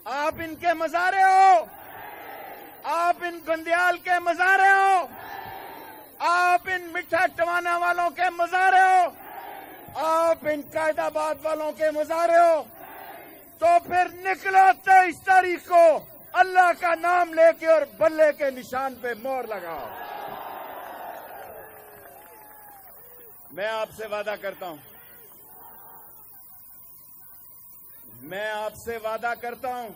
آپ ان کے مزارے ہو، آپ ان گندیال کے مزارے ہو، آپ ان مٹھا ٹوانا والوں کے مزارے ہو، آپ ان قائد آباد والوں کے مزارے ہو، تو پھر نکلو 23 تاریخ کو اللہ کا نام لے کے اور بلے کے نشان پہ مور لگاؤ۔ میں آپ سے وعدہ کرتا ہوں، میں آپ سے وعدہ کرتا ہوں،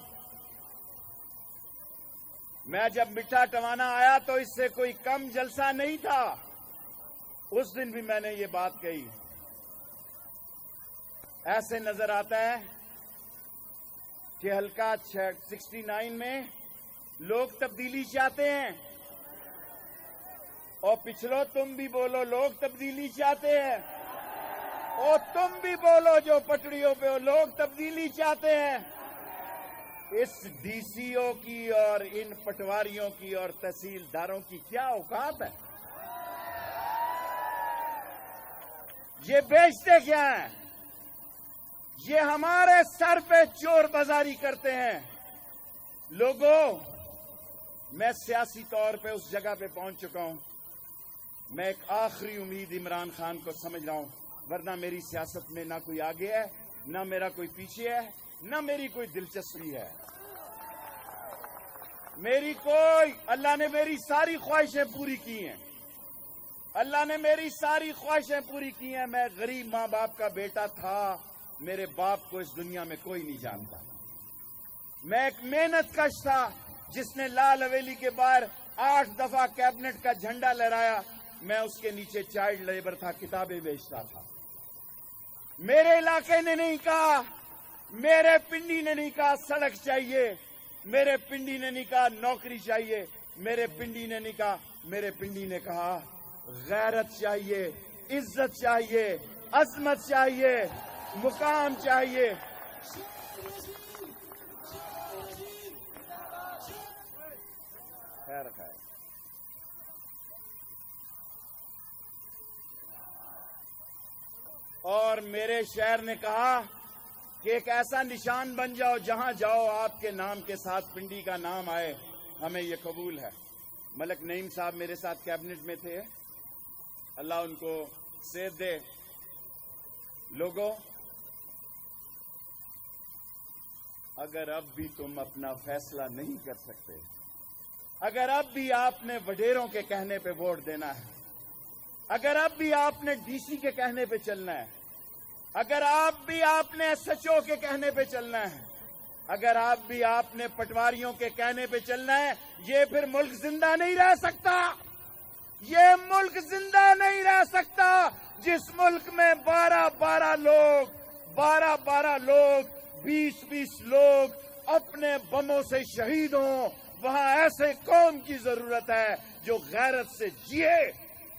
میں جب مٹھا ٹوانا آیا تو اس سے کوئی کم جلسہ نہیں تھا۔ اس دن بھی میں نے یہ بات کہی۔ ایسے نظر آتا ہے کہ حلقہ 69 میں لوگ تبدیلی چاہتے ہیں، اور پچھلو تم بھی بولو لوگ تبدیلی چاہتے ہیں، اور تم بھی بولو جو پٹڑیوں پہ ہو لوگ تبدیلی چاہتے ہیں۔ اس ڈی سی او کی اور ان پٹواریوں کی اور تحصیلداروں کی کیا اوقات ہے؟ یہ بیچتے کیا ہیں؟ یہ ہمارے سر پہ چور بازاری کرتے ہیں۔ لوگوں، میں سیاسی طور پہ اس جگہ پہ پہنچ چکا ہوں، میں ایک آخری امید عمران خان کو سمجھ رہا ہوں، ورنہ میری سیاست میں نہ کوئی آگے ہے، نہ میرا کوئی پیچھے ہے، نہ میری کوئی دلچسپی ہے۔ اللہ نے میری ساری خواہشیں پوری کی ہیں، اللہ نے میری ساری خواہشیں پوری کی ہیں۔ میں غریب ماں باپ کا بیٹا تھا، میرے باپ کو اس دنیا میں کوئی نہیں جانتا۔ میں ایک محنت کش تھا جس نے لال حویلی کے باہر 8 دفعہ کیبنٹ کا جھنڈا لہرایا، میں اس کے نیچے چائلڈ لیبر تھا، کتابیں بیچتا تھا۔ میرے علاقے نے نہیں کہا، میرے پنڈی نے نہیں کہا سڑک چاہیے، میرے پنڈی نے نہیں کہا نوکری چاہیے، میرے پنڈی نے نہیں کہا، میرے پنڈی نے کہا غیرت چاہیے، عزت چاہیے، عظمت چاہیے، مقام چاہیے۔ خیر خیر، اور میرے شہر نے کہا کہ ایک ایسا نشان بن جاؤ جہاں جاؤ آپ کے نام کے ساتھ پنڈی کا نام آئے، ہمیں یہ قبول ہے۔ ملک نعیم صاحب میرے ساتھ کیبنٹ میں تھے، اللہ ان کو صحت دے۔ لوگوں، اگر اب بھی تم اپنا فیصلہ نہیں کر سکتے، اگر اب بھی آپ نے وڈیروں کے کہنے پہ ووٹ دینا ہے، اگر اب بھی آپ نے ڈی سی کے کہنے پہ چلنا ہے، اگر آپ بھی آپ نے ایس ایچ او کے کہنے پہ چلنا ہے، اگر آپ بھی آپ نے پٹواریوں کے کہنے پہ چلنا ہے، یہ پھر ملک زندہ نہیں رہ سکتا۔ یہ ملک زندہ نہیں رہ سکتا جس ملک میں 12 لوگ 20 لوگ اپنے بموں سے شہید ہوں۔ وہاں ایسے قوم کی ضرورت ہے جو غیرت سے جیے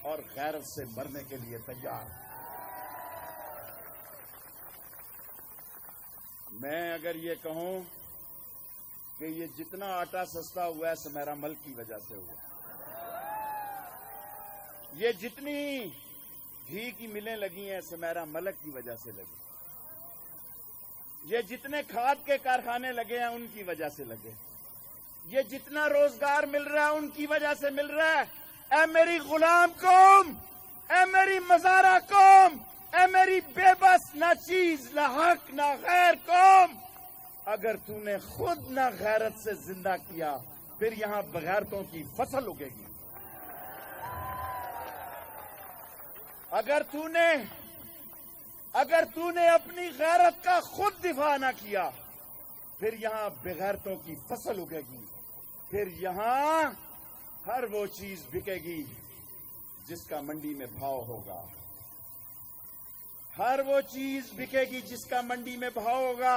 اور غیرت سے مرنے کے لیے تیار۔ میں اگر یہ کہوں کہ یہ جتنا آٹا سستا ہوا ہے سمیرا ملک کی وجہ سے ہوا، یہ جتنی گھی کی ملیں لگی ہیں سمیرا ملک کی وجہ سے لگی، یہ جتنے کھاد کے کارخانے لگے ہیں ان کی وجہ سے لگے، یہ جتنا روزگار مل رہا ہے ان کی وجہ سے مل رہا ہے۔ اے میری غلام قوم، اے میری مزارہ قوم، اے میری بے بس نہ چیز نہ حق نہ غیر قوم، اگر تو نے خود نہ غیرت سے زندہ کیا پھر یہاں بغیرتوں کی فصل اگے گی۔ اگر تو نے اپنی غیرت کا خود دفاع نہ کیا پھر یہاں بغیرتوں کی فصل اگے گی، پھر یہاں ہر وہ چیز بکے گی جس کا منڈی میں بھاؤ ہوگا، ہر وہ چیز بکے گی جس کا منڈی میں بھاؤ ہوگا۔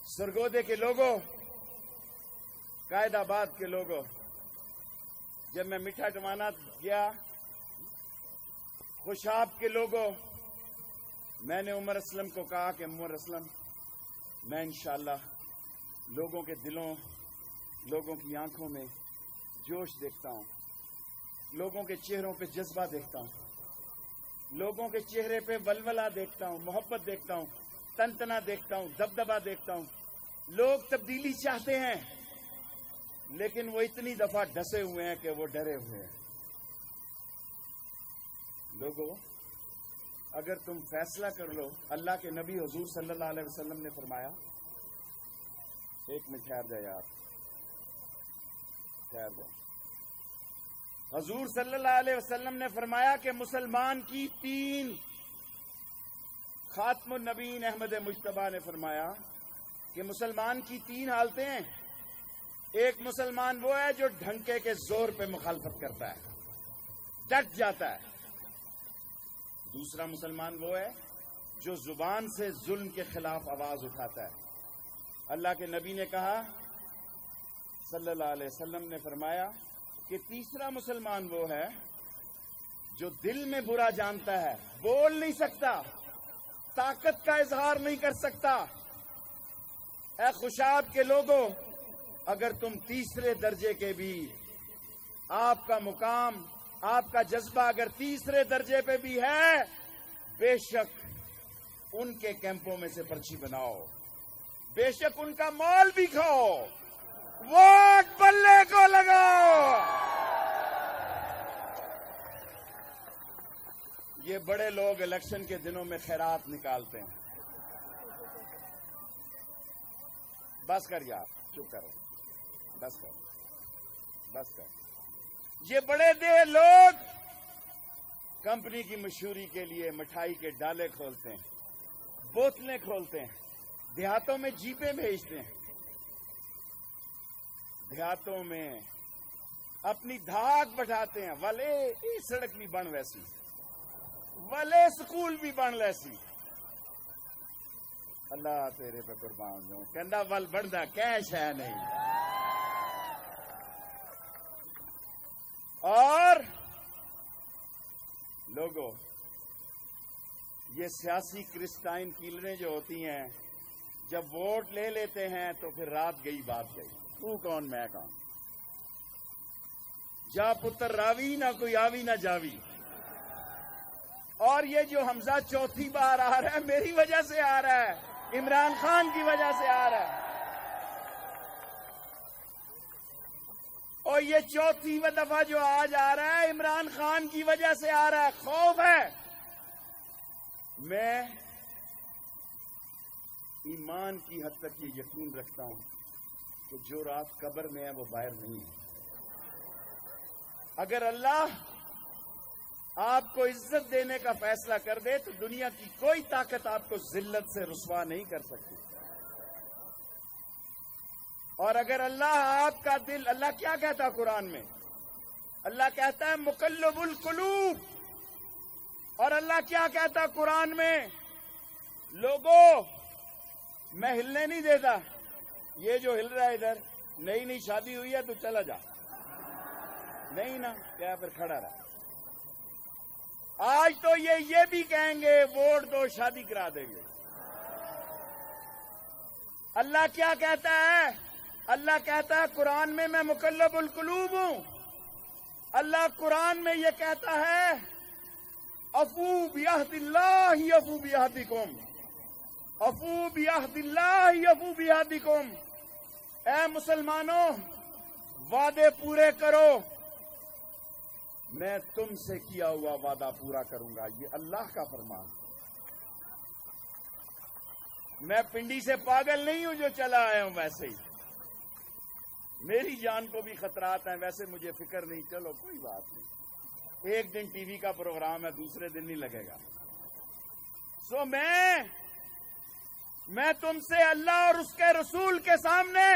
سرگودے کے لوگوں، قائد آباد کے لوگوں، جب میں مٹھا ٹوانا گیا، خوشاب کے لوگوں، میں نے عمر اسلم کو کہا کہ عمر اسلم، میں انشاءاللہ لوگوں کے دلوں، لوگوں کی آنکھوں میں جوش دیکھتا ہوں، لوگوں کے چہروں پہ جذبہ دیکھتا ہوں، لوگوں کے چہرے پہ ولولہ دیکھتا ہوں، محبت دیکھتا ہوں، تنتنا دیکھتا ہوں، دبدبا دیکھتا ہوں۔ لوگ تبدیلی چاہتے ہیں لیکن وہ اتنی دفعہ ڈسے ہوئے ہیں کہ وہ ڈرے ہوئے ہیں. لوگوں، اگر تم فیصلہ کر لو، اللہ کے نبی حضور صلی اللہ علیہ وسلم نے فرمایا، ایک منٹ ٹھہر جائے آپ، ٹھہر جائے. حضور صلی اللہ علیہ وسلم نے فرمایا کہ مسلمان کی تین، خاتم النبیین احمد مجتبیٰ نے فرمایا کہ مسلمان کی تین حالتیں ہیں. ایک مسلمان وہ ہے جو ڈھنکے کے زور پہ مخالفت کرتا ہے، ڈٹ جاتا ہے. دوسرا مسلمان وہ ہے جو زبان سے ظلم کے خلاف آواز اٹھاتا ہے. اللہ کے نبی نے کہا صلی اللہ علیہ وسلم نے فرمایا کہ تیسرا مسلمان وہ ہے جو دل میں برا جانتا ہے، بول نہیں سکتا، طاقت کا اظہار نہیں کر سکتا. اے خوشاب کے لوگوں، اگر تم تیسرے درجے کے بھی، آپ کا مقام، آپ کا جذبہ اگر تیسرے درجے پہ بھی ہے، بے شک ان کے کیمپوں میں سے پرچی بناؤ، بے شک ان کا مال بھی کھاؤ، ووٹ بلے کو لگاؤ. یہ بڑے لوگ الیکشن کے دنوں میں خیرات نکالتے ہیں. بس کر یار، چپ کرو، بس کر، بس کر. یہ بڑے دے لوگ کمپنی کی مشہوری کے لیے مٹھائی کے ڈالے کھولتے ہیں، بوتلیں کھولتے ہیں، دیہاتوں میں جیپیں بھیجتے ہیں، دیہاتوں میں اپنی دھاک بٹھاتے ہیں. والے یہ سڑک بھی بن ویسی، والے سکول بھی بن ویسی. اللہ تیرے پہ قربان ہوں، کہندا ول بندا کیش ہے نہیں. اور لوگوں، یہ سیاسی کرسٹائن کیلریں جو ہوتی ہیں، جب ووٹ لے لیتے ہیں تو پھر رات گئی بات گئی، تو کون میں کون، جا پتر راوی نہ کوئی آوی نہ جاوی. اور یہ جو حمزہ چوتھی بار آ رہا ہے میری وجہ سے آ رہا ہے، عمران خان کی وجہ سے آ رہا ہے. اور یہ چوتھی دفعہ جو آج آ رہا ہے عمران خان کی وجہ سے آ رہا ہے. خوف ہے. میں ایمان کی حد تک یہ یقین رکھتا ہوں کہ جو رات قبر میں ہے وہ باہر نہیں ہے. اگر اللہ آپ کو عزت دینے کا فیصلہ کر دے تو دنیا کی کوئی طاقت آپ کو ذلت سے رسوا نہیں کر سکتی. اور اگر اللہ آپ کا دل، اللہ کیا کہتا قرآن میں؟ اللہ کہتا ہے مقلب القلوب. اور اللہ کیا کہتا قرآن میں؟ لوگوں میں ہلنے نہیں دیتا. یہ جو ہل رہا ہے ادھر، نئی نئی شادی ہوئی ہے تو چلا جا، نہیں نا، کیا پھر کھڑا رہا. آج تو یہ بھی کہیں گے ووٹ دو شادی کرا دیں گے. اللہ کیا کہتا ہے؟ اللہ کہتا ہے قرآن میں میں مقلب القلوب ہوں. اللہ قرآن میں یہ کہتا ہے افو بعہد اللہ افو بعہدکم، افو بعہد اللہ افو بعہدکم. اے مسلمانوں، وعدے پورے کرو، میں تم سے کیا ہوا وعدہ پورا کروں گا. یہ اللہ کا فرمان. میں پنڈی سے پاگل نہیں ہوں جو چلا آیا ہوں. ویسے ہی میری جان کو بھی خطرات ہیں، ویسے مجھے فکر نہیں. چلو کوئی بات نہیں، ایک دن ٹی وی کا پروگرام ہے، دوسرے دن نہیں لگے گا. سو میں تم سے اللہ اور اس کے رسول کے سامنے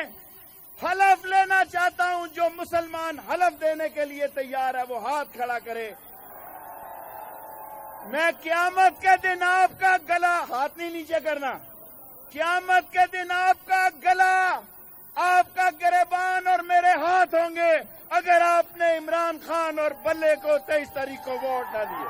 حلف لینا چاہتا ہوں. جو مسلمان حلف دینے کے لیے تیار ہے وہ ہاتھ کھڑا کرے. میں قیامت کے دن آپ کا گلا، ہاتھ نہیں نیچے کرنا، قیامت کے دن آپ کا گلا، آپ کا گریبان اور میرے ہاتھ ہوں گے اگر آپ نے عمران خان اور بلے کو 23 تاریخ کو ووٹ نہ دیے.